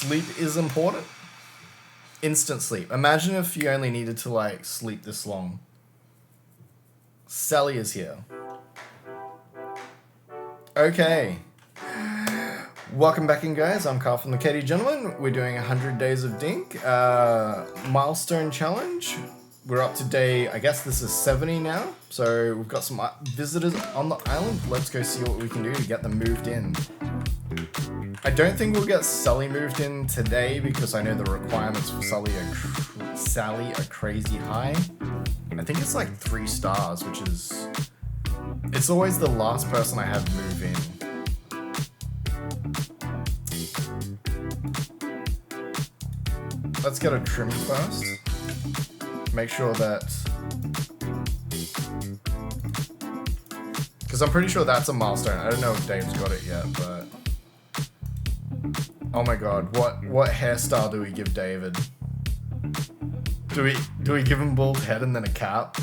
sleep is important. Instant sleep. Imagine if you only needed to, like, sleep this long. Sally is here. Okay. Welcome back in, guys. I'm Carl from the Katie Gentleman. We're doing 100 Days of Dink. Milestone challenge. We're up to day, I guess this is 70 now. So we've got some visitors on the island. Let's go see what we can do to get them moved in. I don't think we'll get Sally moved in today because I know the requirements for Sally are crazy high. I think it's like 3 stars, which is... It's always the last person I have move in. Let's get a trim first. Make sure that... Because I'm pretty sure that's a milestone. I don't know if Dave's got it yet, but... Oh my god, what hairstyle do we give David? Do we give him bald head and then a cap?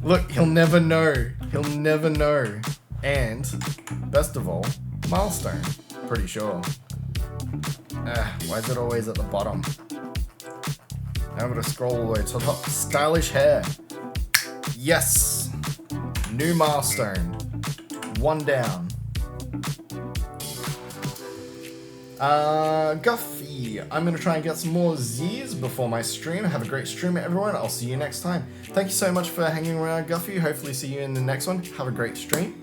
Look, he'll never know. He'll never know. And, best of all, milestone. Pretty sure. Why is it always at the bottom? I'm gonna scroll all the way to the top. Stylish hair. Yes! New milestone. 1 down. Guffy. I'm gonna try and get some more Z's before my stream. Have a great stream, everyone. I'll see you next time. Thank you so much for hanging around, Guffy. Hopefully see you in the next one. Have a great stream.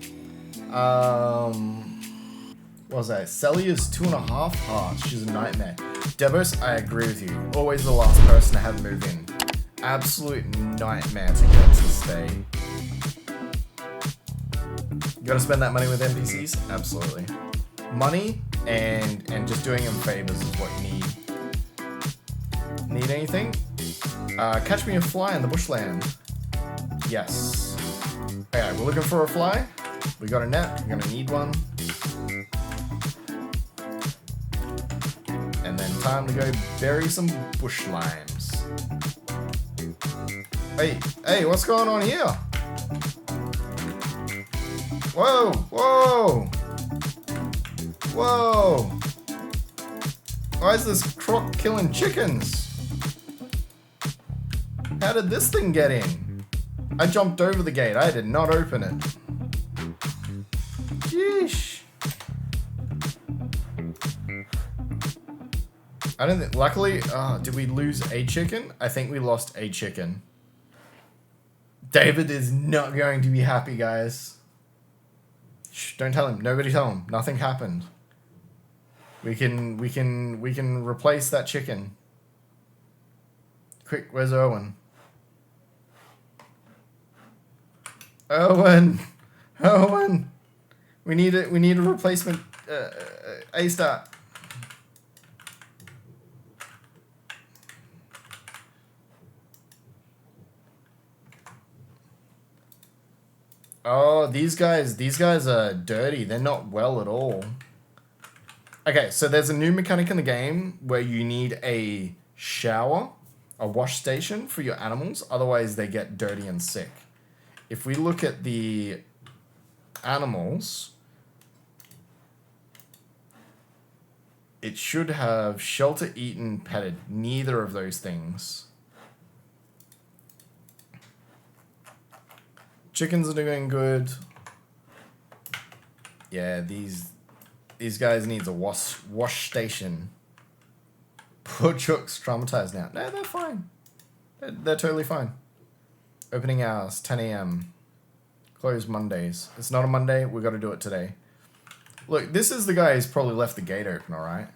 What was that? Sally is 2.5 hearts. She's a nightmare. Devos, I agree with you. Always the last person to have move in. Absolute nightmare to get to stay. You gotta spend that money with NPCs? Absolutely. Money and just doing them favors is what you need. Need anything? Catch me a fly in the bushland. Yes. Okay, we're looking for a fly. We got a net. We're gonna need one. And then time to go bury some bush limes. Hey, what's going on here? Whoa, whoa. Whoa! Why is this croc killing chickens? How did this thing get in? I jumped over the gate. I did not open it. Sheesh. I don't think... Luckily... did we lose a chicken? I think we lost a chicken. David is not going to be happy, guys. Shh, don't tell him. Nobody tell him. Nothing happened. We can replace that chicken. Quick, where's Owen? Owen! We need a replacement ASAP. Oh, these guys are dirty. They're not well at all. Okay, so there's a new mechanic in the game where you need a shower, a wash station for your animals, otherwise they get dirty and sick. If we look at the animals, it should have shelter, eaten, petted. Neither of those things. Chickens are doing good. Yeah, these guys needs a wash station. Poor Chook's traumatized now. No, they're fine. They're totally fine. Opening hours, 10 a.m. Closed Mondays. It's not a Monday. We got to do it today. Look, this is the guy who's probably left the gate open, all right?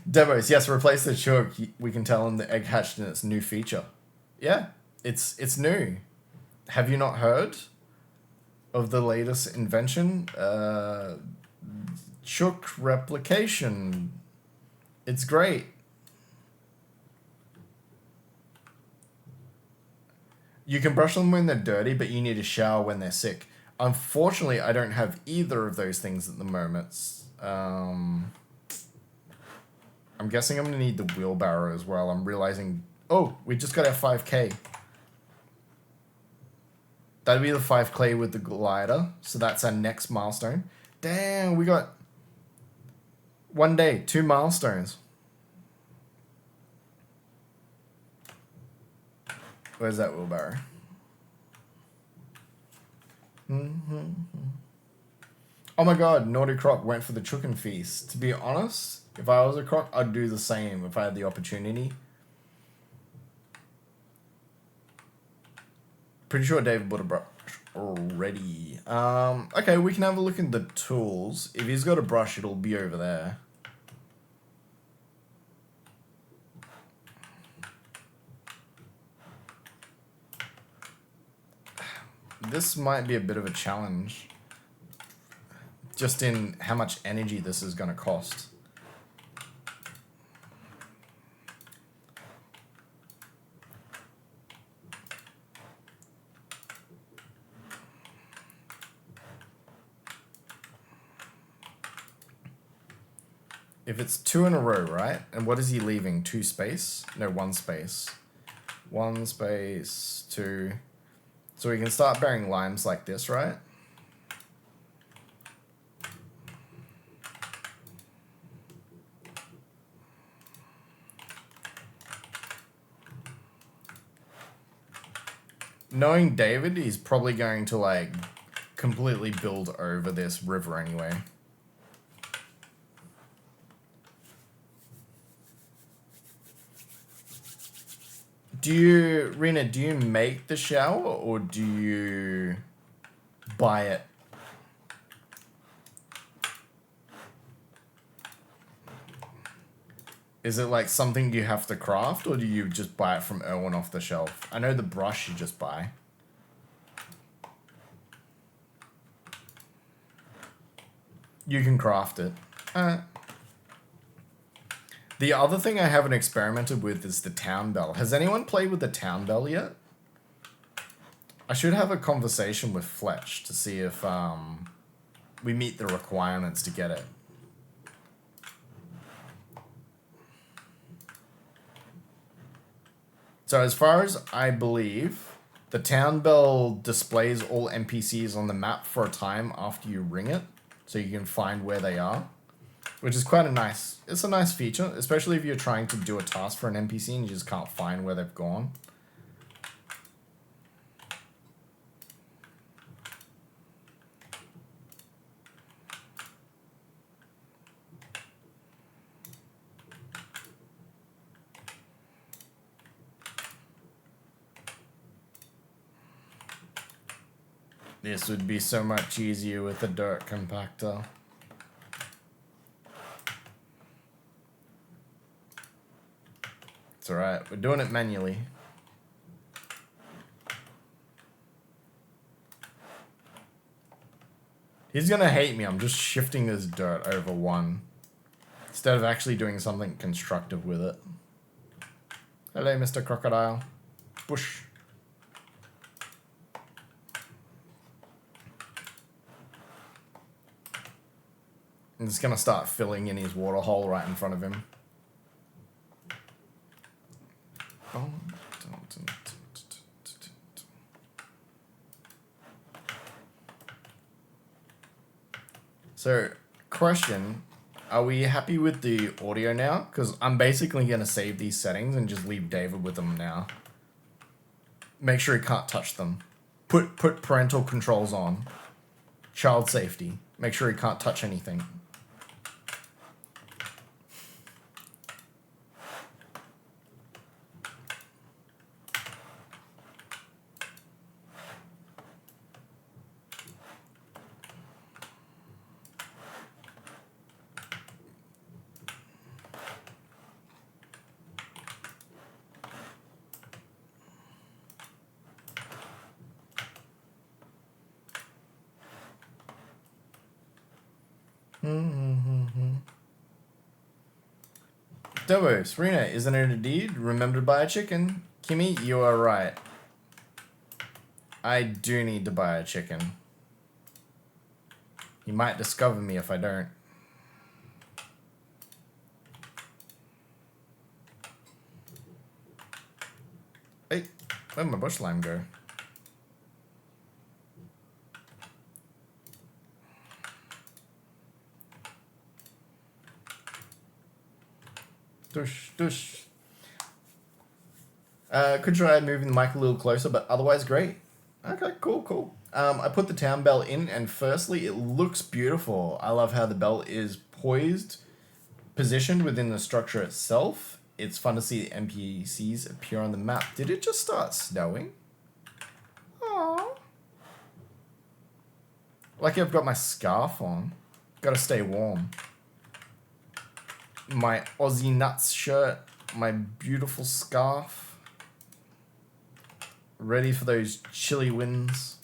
Demos, yes, replace the chook. We can tell him the egg hatched in its new feature. Yeah, it's new. Have you not heard of the latest invention? Chook replication. It's great. You can brush them when they're dirty, but you need a shower when they're sick. Unfortunately, I don't have either of those things at the moment. I'm guessing I'm going to need the wheelbarrow as well. I'm realizing... Oh, we just got our 5K. That'd be the 5 clay with the glider. So that's our next milestone. Damn, we got 1 day, 2 milestones. Where's that wheelbarrow? Oh my god, Naughty Croc went for the chicken feast. To be honest, if I was a croc, I'd do the same if I had the opportunity. Pretty sure David bought a brush already. Okay, we can have a look at the tools. If he's got a brush, it'll be over there. This might be a bit of a challenge. Just in how much energy this is going to cost. If it's 2 in a row, right? And what is he leaving? 2 space? No, 1 space. 1 space, 2. So we can start burying limes like this, right? Knowing David, he's probably going to like completely build over this river anyway. Rena, do you make the shower or do you buy it? Is it like something you have to craft or do you just buy it from Erwin off the shelf? I know the brush you just buy. You can craft it. The other thing I haven't experimented with is the town bell. Has anyone played with the town bell yet? I should have a conversation with Fletch to see if we meet the requirements to get it. So as far as I believe, the town bell displays all NPCs on the map for a time after you ring it, so you can find where they are. Which is quite a nice feature, especially if you're trying to do a task for an NPC and you just can't find where they've gone. This would be so much easier with a dirt compactor. It's alright, we're doing it manually. He's gonna hate me, I'm just shifting this dirt over 1. Instead of actually doing something constructive with it. Hello, Mr. Crocodile. Bush. I'm just gonna start filling in his water hole right in front of him. So, question, are we happy with the audio now? Because I'm basically going to save these settings and just leave David with them now. Make sure he can't touch them. Put parental controls on. Child safety. Make sure he can't touch anything. Dobo, Serena, isn't it a deed? Remember to buy a chicken. Kimmy, you are right. I do need to buy a chicken. You might discover me if I don't. Hey, where'd my bush lime go? Dush, dush. Could try moving the mic a little closer, but otherwise great. Okay, cool. I put the town bell in, and firstly, it looks beautiful. I love how the bell is poised, positioned within the structure itself. It's fun to see the NPCs appear on the map. Did it just start snowing? Aww. Lucky I've got my scarf on. Gotta stay warm. My Aussie Nuts shirt, my beautiful scarf. Ready for those chilly winds.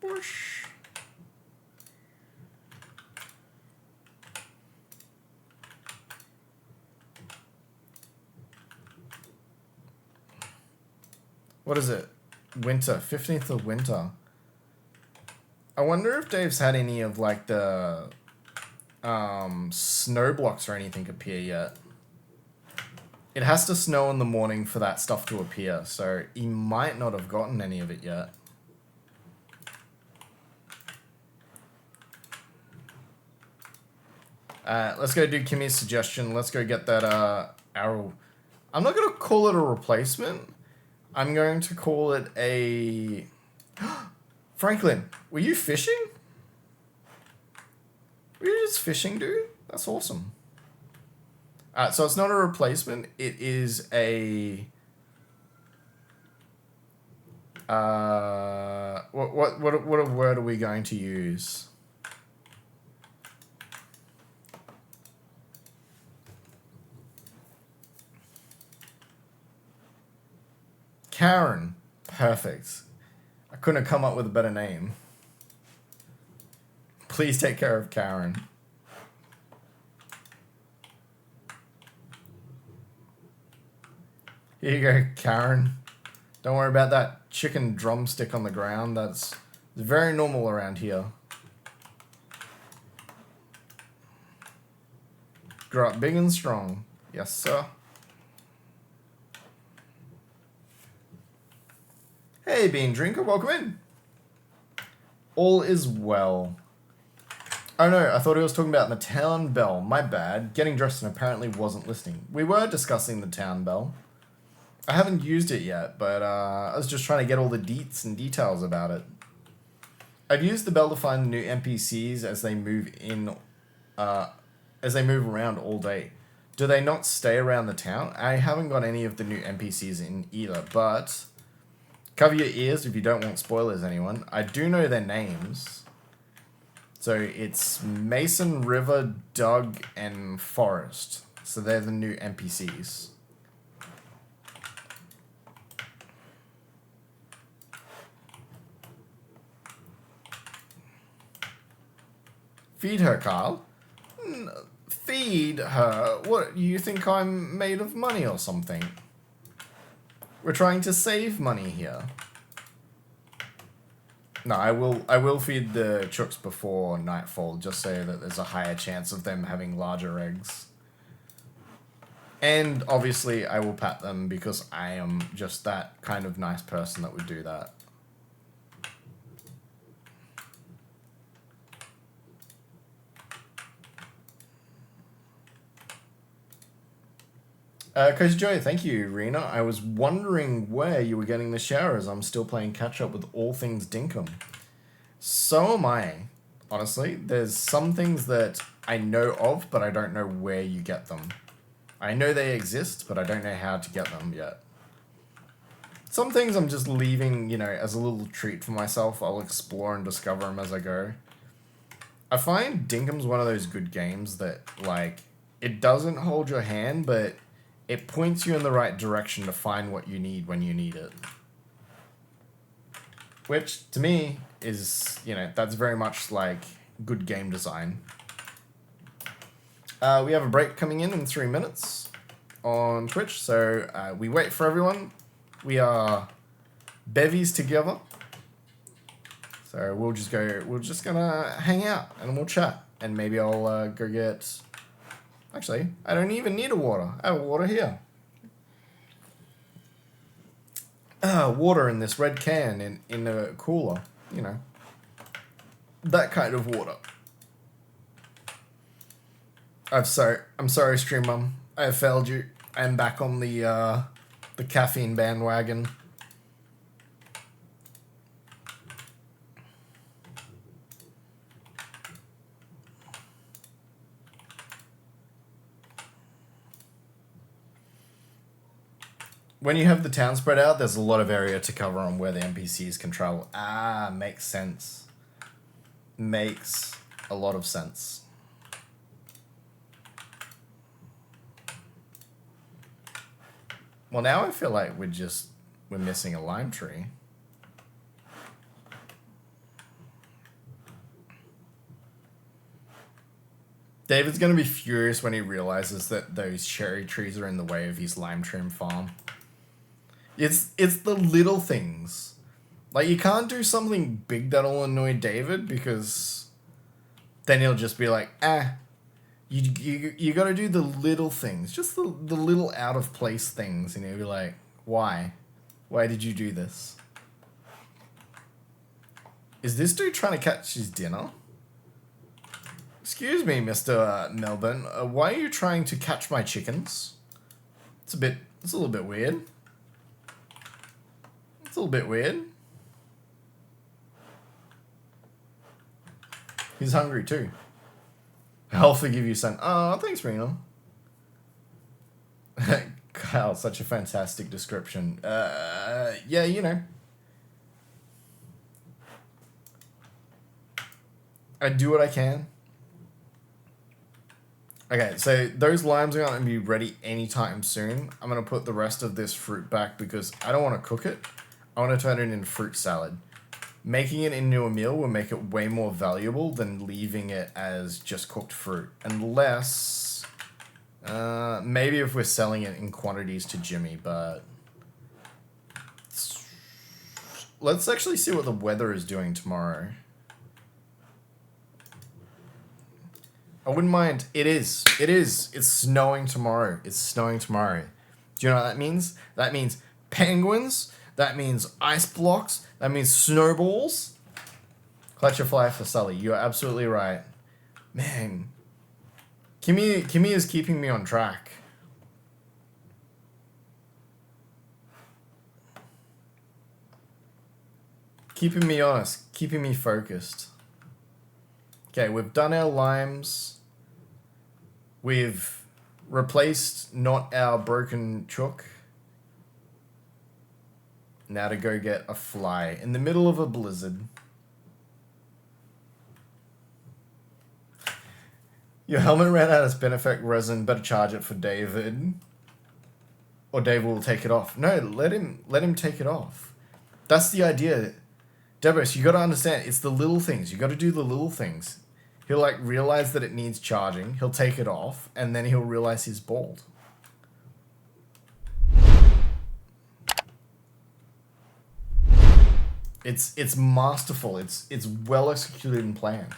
Whoosh. What is it? Winter, 15th of winter. I wonder if Dave's had any of like the snow blocks or anything appear yet. It has to snow in the morning for that stuff to appear, so he might not have gotten any of it yet. Let's go do Kimmy's suggestion. Let's go get that arrow. I'm not going to call it a replacement. I'm going to call it a... Franklin, were you fishing? Were you just fishing, dude? That's awesome. So it's not a replacement. It is a... what word are we going to use? Karen. Perfect. I couldn't have come up with a better name. Please take care of Karen. Here you go, Karen. Don't worry about that chicken drumstick on the ground. That's very normal around here. Grow up big and strong. Yes, sir. Hey, Bean Drinker, welcome in. All is well. Oh no, I thought he was talking about the town bell. My bad. Getting dressed and apparently wasn't listening. We were discussing the town bell. I haven't used it yet, but I was just trying to get all the deets and details about it. I've used the bell to find the new NPCs as they move in, as they move around all day. Do they not stay around the town? I haven't got any of the new NPCs in either, but cover your ears if you don't want spoilers, anyone. I do know their names. So it's Mason, River, Doug, and Forest. So they're the new NPCs. Feed her, Carl. Feed her? What, you think I'm made of money or something? We're trying to save money here. No, I will feed the chooks before nightfall, just so that there's a higher chance of them having larger eggs. And obviously I will pat them because I am just that kind of nice person that would do that. Coach Joey, thank you, Rena. I was wondering where you were getting the shower as I'm still playing catch up with all things dinkum. So am I, honestly. There's some things that I know of, but I don't know where you get them. I know they exist, but I don't know how to get them yet. Some things I'm just leaving, you know, as a little treat for myself. I'll explore and discover them as I go. I find Dinkum's one of those good games that, like, it doesn't hold your hand, but it points you in the right direction to find what you need when you need it. Which, to me, is, you know, that's very much like good game design. We have a break coming in 3 minutes on Twitch, so we wait for everyone. We are bevies together. So we're just gonna hang out and we'll chat. And maybe I'll go get... Actually, I don't even need a water. I have water here. water in this red can in a cooler, you know. That kind of water. I'm sorry, Stream Mum. I have failed you. I'm back on the caffeine bandwagon. When you have the town spread out, there's a lot of area to cover on where the NPCs can travel. Ah, makes sense. Makes a lot of sense. Well, now I feel like we're missing a lime tree. David's gonna be furious when he realizes that those cherry trees are in the way of his lime tree farm. It's the little things. Like, you can't do something big that'll annoy David, because then he'll just be like, you gotta do the little things. Just the little out of place things. And he'll be like, why? Why did you do this? Is this dude trying to catch his dinner? Excuse me, Mr. Melbourne. Why are you trying to catch my chickens? It's a little bit weird. It's a little bit weird. He's hungry too. I'll forgive you, son. Oh, thanks, Reno. Kyle, such a fantastic description. Yeah, you know. I do what I can. Okay, so those limes are going to be ready anytime soon. I'm going to put the rest of this fruit back because I don't want to cook it. I want to turn it into fruit salad. Making it into a meal will make it way more valuable than leaving it as just cooked fruit. Unless, maybe if we're selling it in quantities to Jimmy, but let's actually see what the weather is doing tomorrow. I wouldn't mind. It is. It's snowing tomorrow. It's snowing tomorrow. Do you know what that means? That means penguins. That means ice blocks. That means snowballs. Clutch a fly for Sully. You're absolutely right. Man. Kimmy is keeping me on track. Keeping me honest. Keeping me focused. Okay, we've done our limes. We've replaced not our broken chook. Now to go get a fly in the middle of a blizzard. Your helmet ran out of spin effect resin. Better charge it for David. Or David will take it off. No, let him take it off. That's the idea. Debos, you got to understand, it's the little things. You got to do the little things. He'll like realize that it needs charging. He'll take it off, and then he'll realize he's bald. It's masterful. It's well executed and planned.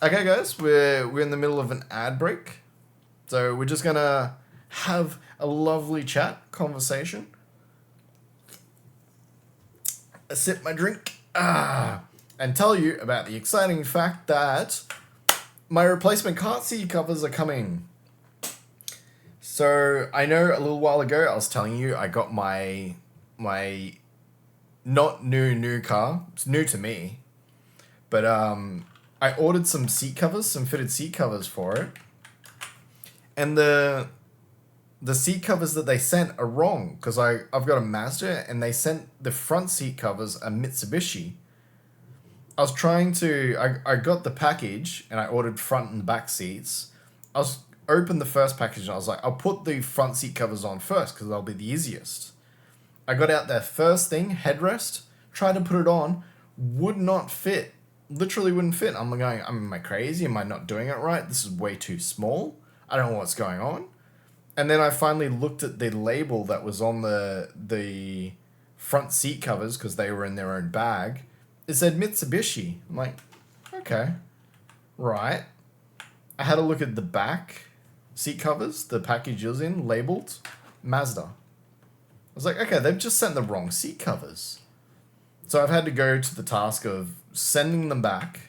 Okay, guys, we're in the middle of an ad break, so we're just gonna have a lovely chat, conversation. Sip my drink, and tell you about the exciting fact that my replacement cart seat covers are coming. So I know a little while ago I was telling you I got my not new car. It's new to me, but I ordered some seat covers, some fitted seat covers for it, and the seat covers that they sent are wrong, because I've got a Mazda and they sent the front seat covers a Mitsubishi. I was trying to, I got the package and I ordered front and back seats. I was opened the first package and I was like, I'll put the front seat covers on first because they'll be the easiest. I got out their first thing, headrest, tried to put it on, would not fit. Literally wouldn't fit. I'm going, am I crazy? Am I not doing it right? This is way too small. I don't know what's going on. And then I finally looked at the label that was on the front seat covers because they were in their own bag. It said Mitsubishi. I'm like, okay, right. I had a look at the back. seat covers, the package is in, labeled Mazda. I was like, okay, they've just sent the wrong seat covers. So I've had to go to the task of sending them back.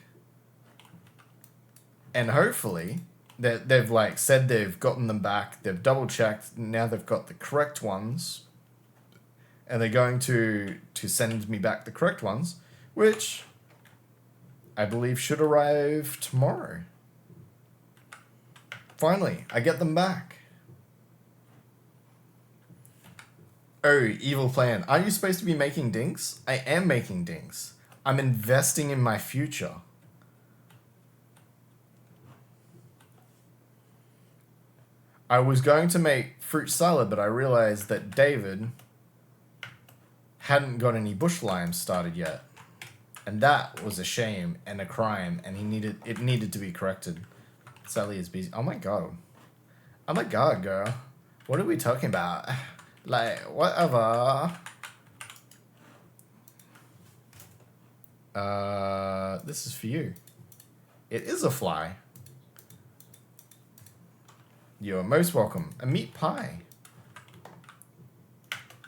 And hopefully, they've like said they've gotten them back. They've double checked. Now they've got the correct ones. And they're going to send me back the correct ones, which I believe should arrive tomorrow. Finally, I get them back. Oh, evil plan. Are you supposed to be making dinks? I am making dinks. I'm investing in my future. I was going to make fruit salad, but I realized that David hadn't got any bush limes started yet. And that was a shame and a crime, and it needed to be corrected. Sally is busy. Oh my god. Oh my god, girl. What are we talking about? Like, whatever. This is for you. It is a fly. You are most welcome. A meat pie.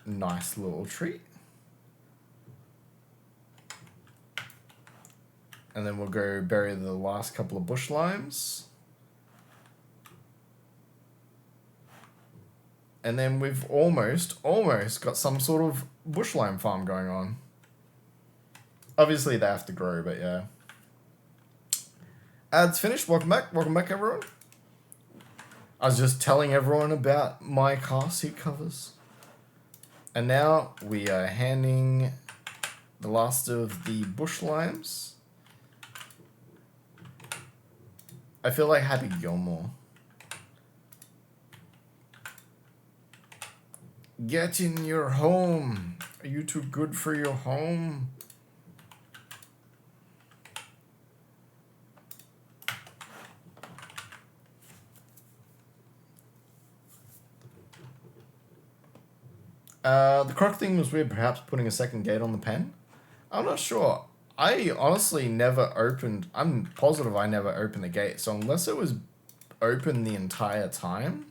Nice little treat. And then we'll go bury the last couple of bush limes. And then we've almost got some sort of bush lime farm going on. Obviously they have to grow, but yeah. Ads finished. Welcome back everyone. I was just telling everyone about my car seat covers. And now we are handing the last of the bush limes. I feel like Happy Gilmore. Get in your home. Are you too good for your home? The croc thing was weird, perhaps putting a second gate on the pen. I'm not sure. I honestly never opened... I'm positive I never opened the gate, so unless it was open the entire time,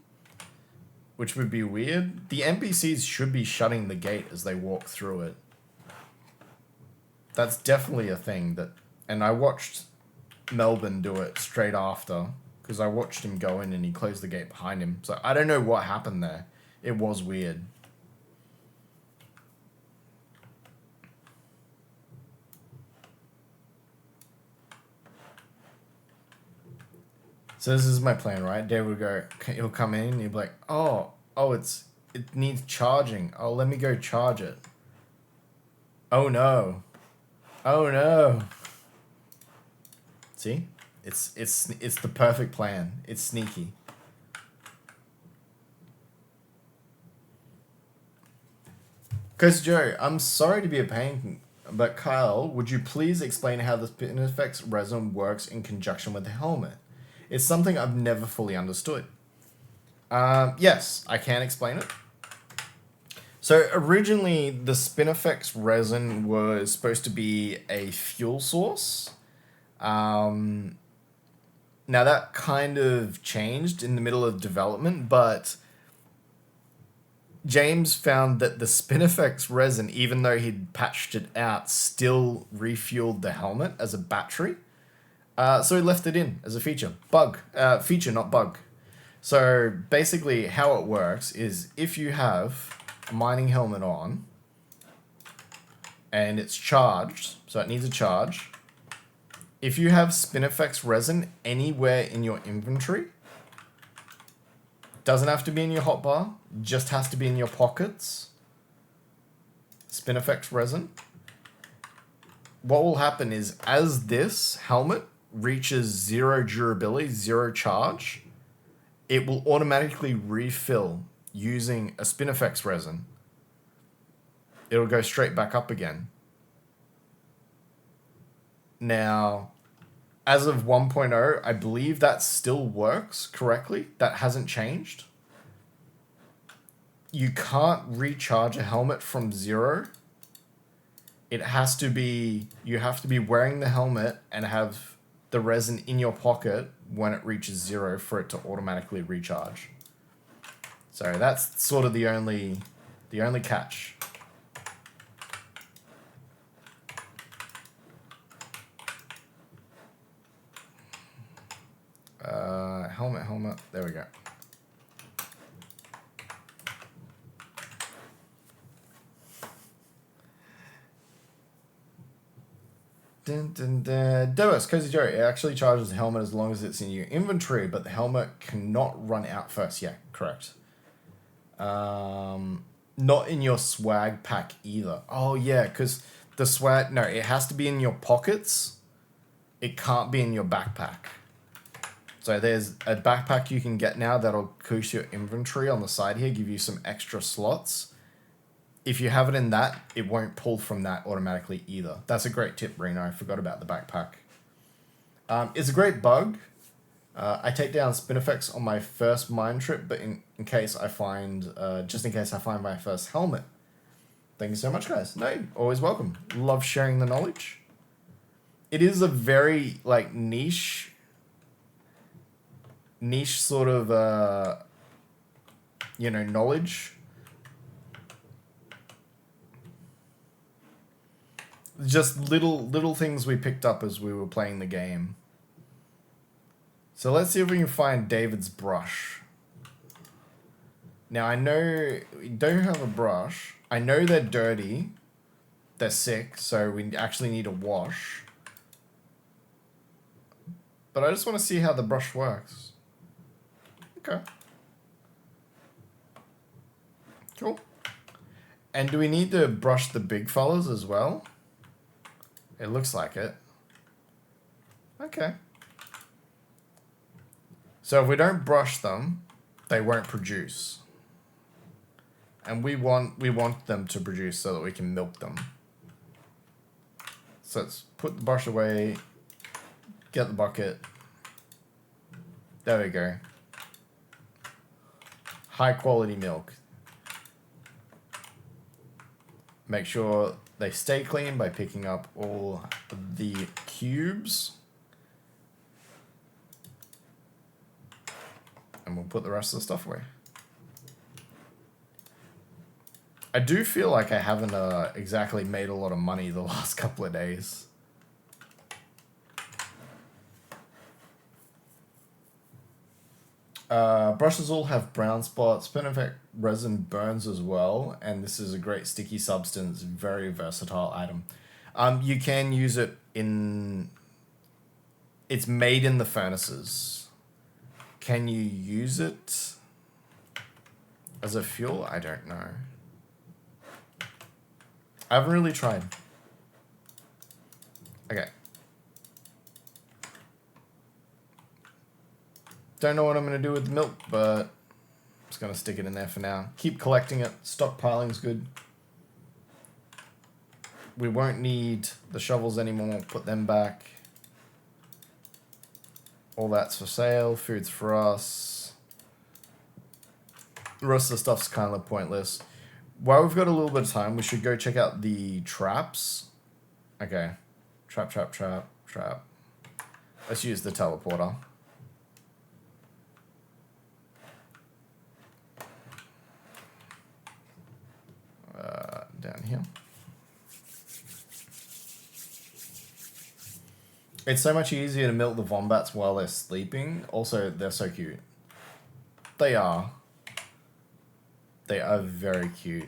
which would be weird, the NPCs should be shutting the gate as they walk through it. That's definitely a thing that... And I watched Melbourne do it straight after, because I watched him go in and he closed the gate behind him. So I don't know what happened there. It was weird. So this is my plan, right? Dave will go, he'll come in, he'll be like, oh, it needs charging. Oh, let me go charge it. Oh no. Oh no. See? It's the perfect plan. It's sneaky. Cause Joe, I'm sorry to be a pain, but Kyle, would you please explain how the Spinifex resin works in conjunction with the helmet? It's something I've never fully understood. Yes, I can explain it. So originally, the Spinifex resin was supposed to be a fuel source. Now that kind of changed in the middle of development, but James found that the Spinifex resin, even though he'd patched it out, still refueled the helmet as a battery. So he left it in as a feature. Feature, not bug. So basically how it works is if you have a mining helmet on and it's charged, so it needs a charge. If you have Spinifex resin anywhere in your inventory, doesn't have to be in your hotbar, just has to be in your pockets. Spinifex resin. What will happen is as this helmet reaches 0 durability, 0 charge, it will automatically refill using a Spinifex resin. It'll go straight back up again. Now, as of 1.0, I believe that still works correctly. That hasn't changed. You can't recharge a helmet from 0. It has to be, you have to be wearing the helmet and have the resin in your pocket when it reaches 0 for it to automatically recharge. So that's sort of the only catch. Helmet. There we go. Devos, Cozy Joe, it actually charges the helmet as long as it's in your inventory, but the helmet cannot run out first. Yeah, correct. Not in your swag pack either. Oh, yeah, because the swag... No, it has to be in your pockets. It can't be in your backpack. So there's a backpack you can get now that'll boost your inventory on the side here, give you some extra slots. If you have it in that, it won't pull from that automatically either. That's a great tip, Reno. I forgot about the backpack. It's a great bug. I take down spin effects on my first mine trip, but in case I find, just in case I find my first helmet. Thank you so much, guys. No, always welcome. Love sharing the knowledge. It is a very, like, niche sort of, you know, knowledge. Just little things we picked up as we were playing the game. So let's see if we can find David's brush. Now I know we don't have a brush. I know they're dirty. They're sick, so we actually need a wash. But I just want to see how the brush works. Okay. Cool. And do we need to brush the big fellas as well? It looks like it. Okay. So if we don't brush them, they won't produce. And we want them to produce so that we can milk them. So let's put the brush away, get the bucket. There we go. High quality milk. Make sure they stay clean by picking up all the cubes. And we'll put the rest of the stuff away. I do feel like I haven't exactly made a lot of money the last couple of days. Brushes all have brown spots. Spin effect resin burns as well, and this is a great sticky substance, very versatile item. You can use it in... It's made in the furnaces. Can you use it as a fuel? I don't know. I haven't really tried. Okay. Don't know what I'm going to do with the milk, but I'm just going to stick it in there for now. Keep collecting it. Stockpiling's good. We won't need the shovels anymore. Put them back. All that's for sale. Food's for us. The rest of the stuff's kind of pointless. While we've got a little bit of time, we should go check out the traps. Okay. Trap. Let's use the teleporter. Down here. It's so much easier to milk the wombats while they're sleeping. Also, they're so cute. They are. They are very cute.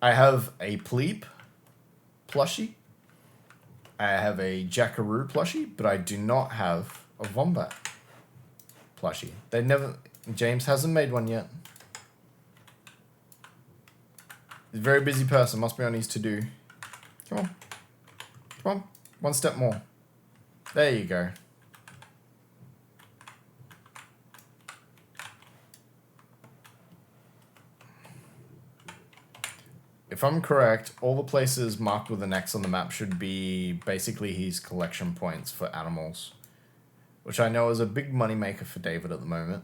I have a Pleep plushie. I have a Jackaroo plushie, but I do not have a Wombat plushie. They never... James hasn't made one yet. He's a very busy person. Must be on his to-do. Come on. Come on. One step more. There you go. If I'm correct, all the places marked with an X on the map should be basically his collection points for animals, which I know is a big money maker for David at the moment.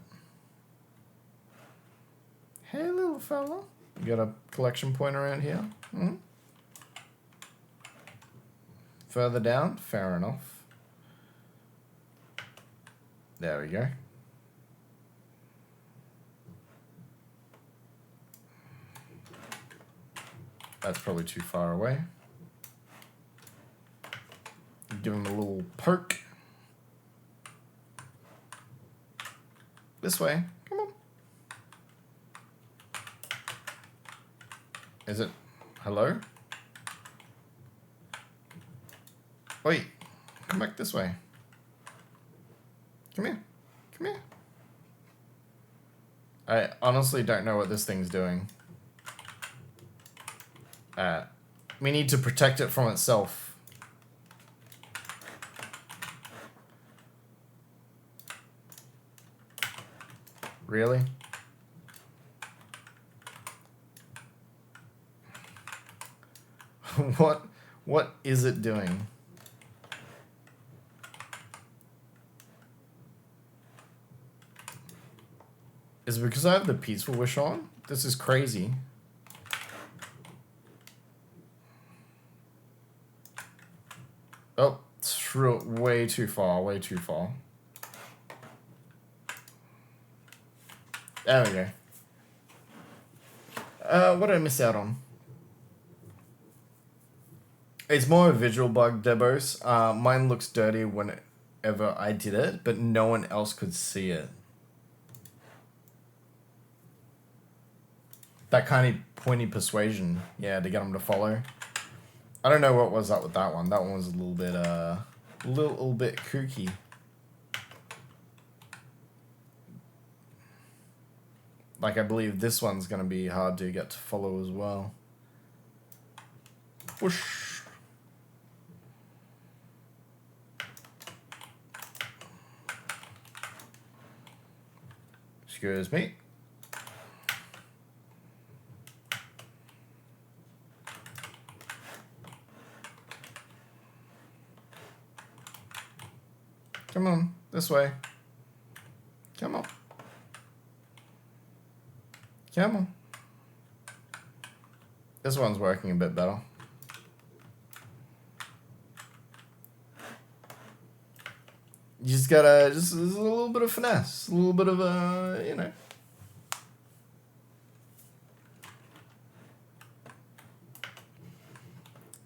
Hey, little fella. You got a collection point around here? Hmm? Further down? Fair enough. There we go. That's probably too far away. Give him a little poke. This way. Come on. Is it? Hello? Wait. Come back this way. Come here. Come here. I honestly don't know what this thing's doing. We need to protect it from itself. Really? What is it doing? Is it because I have the peaceful wish on? This is crazy. Oh, threw it way too far, way too far. There we go. What did I miss out on? It's more a visual bug, Debos. Mine looks dirty whenever I did it, but no one else could see it. That kind of pointy persuasion, yeah, to get them to follow. I don't know what was up with that one. That one was a little bit kooky. Like, I believe this one's gonna be hard to get to follow as well. Whoosh. Excuse me. Come on, this way. Come on. Come on. This one's working a bit better. You just gotta, just a little bit of finesse, a little bit of, you know.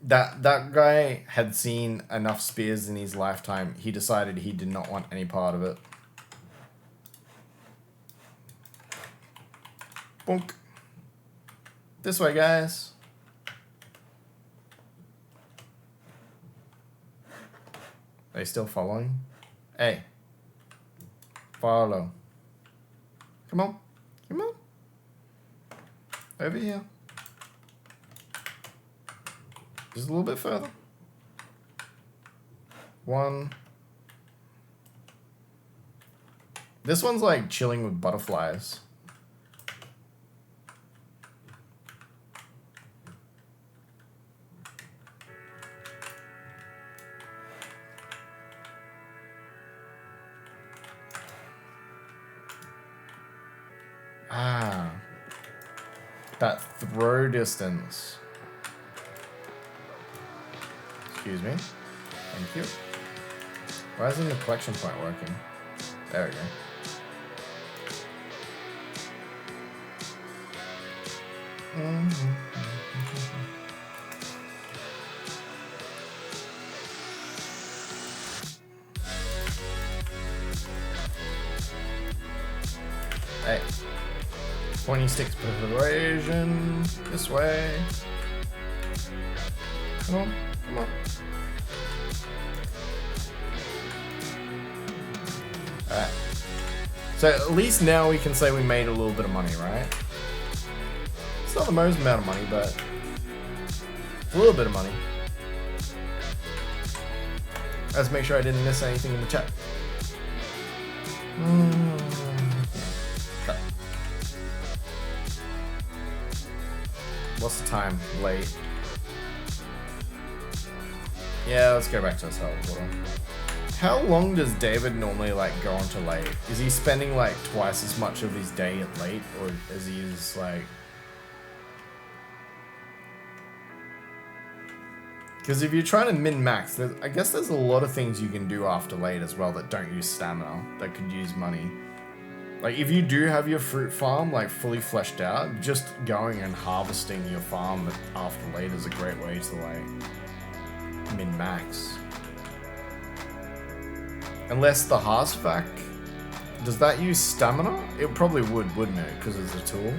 That guy had seen enough spears in his lifetime. He decided he did not want any part of it. Bonk. This way, guys. Are they still following? Hey. Follow. Come on. Come on. Over here. Just a little bit further. One. This one's like chilling with butterflies. Ah. That throw distance. Excuse me. Thank you. Why isn't the collection point working? There we go. Hey. Pointy sticks perforation. This way. Come on. Come on. Alright. So at least now we can say we made a little bit of money, right? It's not the most amount of money, but a little bit of money. Let's make sure I didn't miss anything in the chat. Okay. What's the time? Late. Yeah, let's go back to this teleporter. How long does David normally like go on to late? Is he spending like twice as much of his day at late, or is he just like... Because if you're trying to min-max, I guess there's a lot of things you can do after late as well that don't use stamina, that could use money. Like, if you do have your fruit farm, like, fully fleshed out, just going and harvesting your farm after late is a great way to, like, min-max. Unless the Harzvac, does that use stamina? It probably would, wouldn't it? Because it's a tool.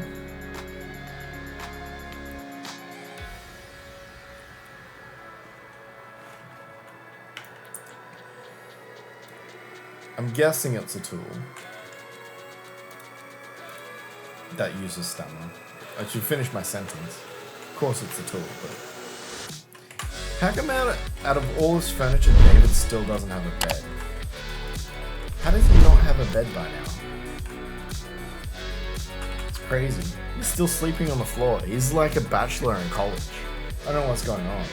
I'm guessing it's a tool that uses stamina. I should finish my sentence. Of course it's a tool, but... How come out of all this furniture, David still doesn't have a bed? How does he not have a bed by now? It's crazy. He's still sleeping on the floor. He's like a bachelor in college. I don't know what's going on.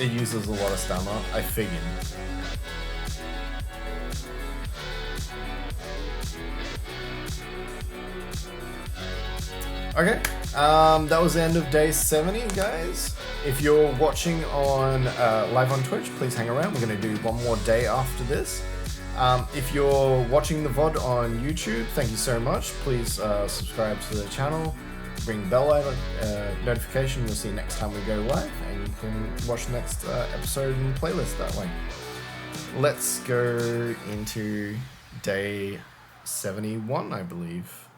It uses a lot of stamina, I figured. Okay, that was the end of day 70, guys. If you're watching on live on Twitch, please hang around. We're going to do one more day after this. If you're watching the VOD on YouTube, thank you so much. Please subscribe to the channel, ring the bell notification. You'll see next time we go live, and you can watch the next episode and playlist that way. Let's go into day 71, I believe.